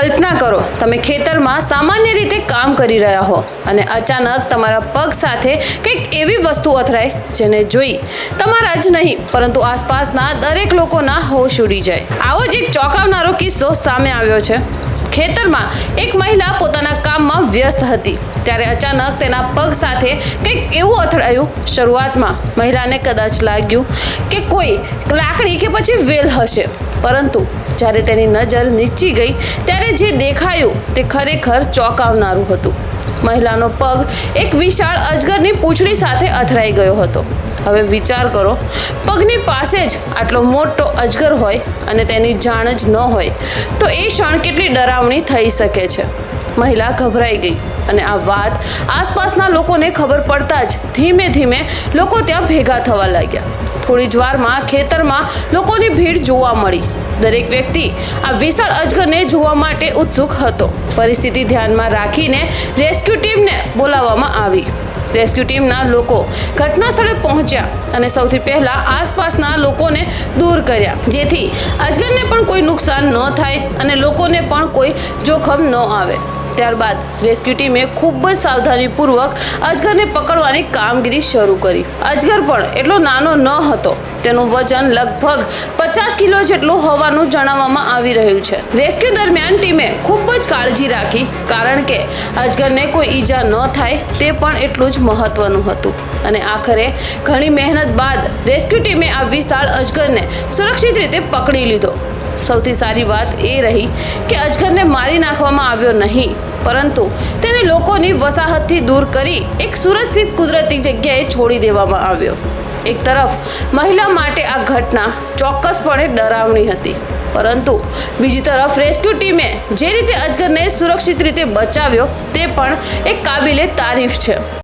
કલ્પના કરો, તમે ખેતરમાં સામાન્ય રીતે કામ કરી રહ્યા હો અને અચાનક તમારા પગ સાથે કંઈક એવી વસ્તુ અથડાય જેને જોઈ તમારા જ નહીં પરંતુ આસપાસના દરેક લોકોના હોશ ઉડી જાય। આવો જ એક ચોંકાવનારો કિસ્સો સામે આવ્યો છે। ખેતરમાં એક મહિલા પોતાના કામમાં વ્યસ્ત હતી ત્યારે અચાનક તેના પગ સાથે કંઈક એવું અથડાયું। શરૂઆતમાં મહિલાને કદાચ લાગ્યું કે કોઈ લાકડી કે પછી વેલ હશે, પરંતુ જ્યારે તેની નજર નીચી ગઈ ત્યારે જે દેખાયું તે ખરેખર ચોંકાવનારું હતું। મહિલાનો પગ એક વિશાળ અજગરની પૂંછડી સાથે અથડાઈ ગયો હતો। હવે વિચાર કરો, પગની પાસે જ આટલો મોટો અજગર હોય અને તેની જાણ જ ન હોય તો એ ક્ષણ કેટલી ડરાવણી થઈ શકે છે। મહિલા ગભરાઈ ગઈ અને આ વાત આસપાસના લોકોને ખબર પડતા જ ધીમે ધીમે લોકો ત્યાં ભેગા થવા લાગ્યા। થોડી જ વારમાં ખેતરમાં લોકોની ભીડ જોવા મળી। દરેક વ્યક્તિ આ વિશાળ અજગરને જોવા માટે ઉત્સુક હતો। પરિસ્થિતિ ધ્યાનમાં રાખીને રેસ્ક્યુ ટીમને બોલાવવામાં આવી। રેસ્ક્યુ ટીમના લોકો ઘટના સ્થળે પહોંચ્યા અને સૌથી પહેલા આસપાસના લોકોને દૂર કર્યા, જેથી અજગરને પણ કોઈ નુકસાન ન થાય અને લોકોને પણ કોઈ જોખમ ન આવે। ત્યારબાદ રેસ્ક્યુ ટીમે ખૂબ જ સાવધાનીપૂર્વક અજગરને પકડવાની કામગીરી શરૂ કરી। અજગર પણ એટલો નાનો ન હતો, તેનું વજન લગભગ 50 કિલો જેટલું હોવાનું જણાવવામાં આવી રહ્યું છે। રેસ્ક્યુ દરમિયાન ટીમે ખૂબ જ કાળજી રાખી, કારણ કે અજગરને કોઈ ઈજા ન થાય તે પણ એટલું જ મહત્વનું હતું। અને આખરે ઘણી મહેનત બાદ રેસ્ક્યુ ટીમે આ વિશાળ અજગરને સુરક્ષિત રીતે પકડી લીધો। સૌથી સારી વાત એ રહી કે અજગરને મારી નાખવામાં આવ્યો નહીં, પરંતુ તેને લોકોની વસાહતથી દૂર કરી એક સુરક્ષિત કુદરતી જગ્યાએ છોડી દેવામાં આવ્યો। એક તરફ મહિલા માટે આ ઘટના ચોક્કસપણે ડરાવણી હતી, પરંતુ બીજી તરફ રેસ્ક્યુ ટીમે જે રીતે અજગરને સુરક્ષિત રીતે બચાવ્યો તે પણ એક કાબિલે તારીફ છે।